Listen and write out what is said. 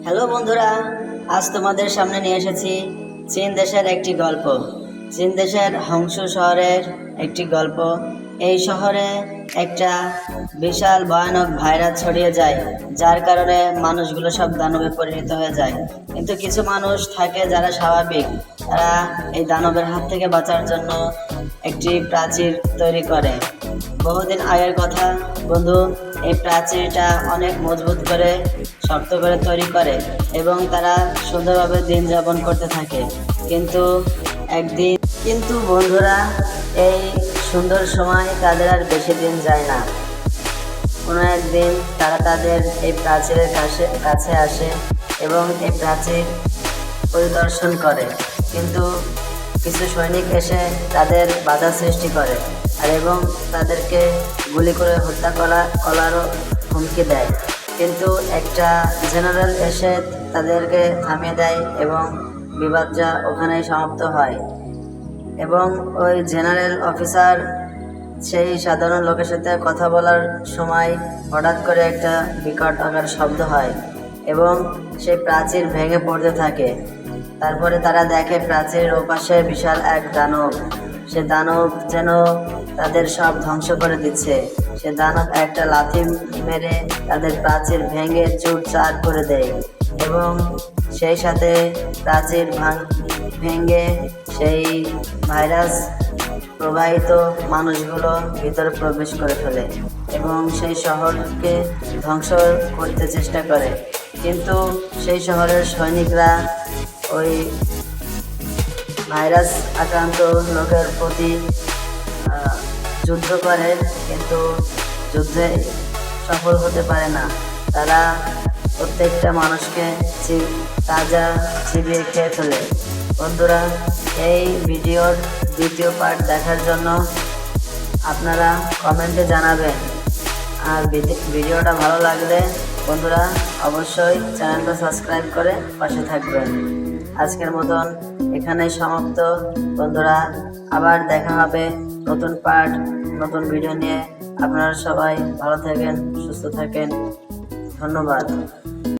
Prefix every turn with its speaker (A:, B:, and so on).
A: Hello বন্ধুরা, আজ তোমাদের সামনে নিয়ে এসেছি চীন দেশের একটি গল্প। চীন দেশের হংসু শহরের একটি গল্প। এই শহরে একটা বিশাল ভয়ানক ভাইরাস ছড়িয়ে যায়, যার কারণে মানুষগুলো সব দানবে পরিণত হয়ে যায়। কিন্তু কিছু মানুষ থাকে যারা স্বাভাবিক, তারা এই দানবের হাত থেকে বাঁচার জন্য একটি প্রাচীর তৈরি করে। বহুদিন আগের কথা বন্ধু, এই প্রাচীরটা অনেক মজবুত করে শক্ত করে তৈরি করে এবং তারা সুন্দরভাবে দিন যাপন করতে থাকে। কিন্তু বন্ধুরা, এই সুন্দর সময় তাদের আর বেশি দিন যায় না। কোনো একদিন তারা তাদের এই প্রাচীরের কাছে আসে এবং এই প্রাচীর পরিদর্শন করে, কিন্তু কিছু সৈনিক এসে তাদের বাধা সৃষ্টি করে এবং তাদেরকে গুলি করে হত্যা করারও হুমকি দেয়। কিন্তু একটা জেনারেল এসে তাদেরকে থামিয়ে দেয় এবং বিবাদটা ওখানেই সমাপ্ত হয়। এবং ওই জেনারেল অফিসার সেই সাধারণ লোকের সাথে কথা বলার সময় হঠাৎ করে একটা বিকট আকার শব্দ হয় এবং সেই প্রাচীর ভেঙে পড়তে থাকে। তারপরে তারা দেখে প্রাচীরের ওপাশে বিশাল এক দানব। সে দানব যেন তাদের সব ধ্বংস করে দিচ্ছে। সে দানব একটা লাথি মেরে তাদের প্রাচীর ভেঙে চুরচার করে দেয় এবং সেই সাথে প্রাচীর ভেঙে সেই ভাইরাস প্রবাহিত মানুষগুলো ভিতরে প্রবেশ করে ফেলে এবং সেই শহরকে ধ্বংস করতে চেষ্টা করে। কিন্তু সেই শহরের সৈনিকরা ওই ভাইরাস আক্রান্ত লোকের প্রতি যুদ্ধ করে, কিন্তু যুদ্ধে সফল হতে পারে না। তারা প্রত্যেকটা মানুষকে তাজা চিবিয়ে খেয়ে ফেলে। বন্ধুরা, এই ভিডিওর দ্বিতীয় পার্ট দেখার জন্য আপনারা কমেন্টে জানাবেন। আর ভিডিওটা ভালো লাগলে বন্ধুরা অবশ্যই চ্যানেলটা সাবস্ক্রাইব করে পাশে থাকবেন। আজকের মতন এখানেই সমাপ্ত বন্ধুরা। আবার দেখা হবে নতুন পার্ট, নতুন ভিডিও নিয়ে। আপনারা সবাই ভালো থাকেন, সুস্থ থাকেন। ধন্যবাদ।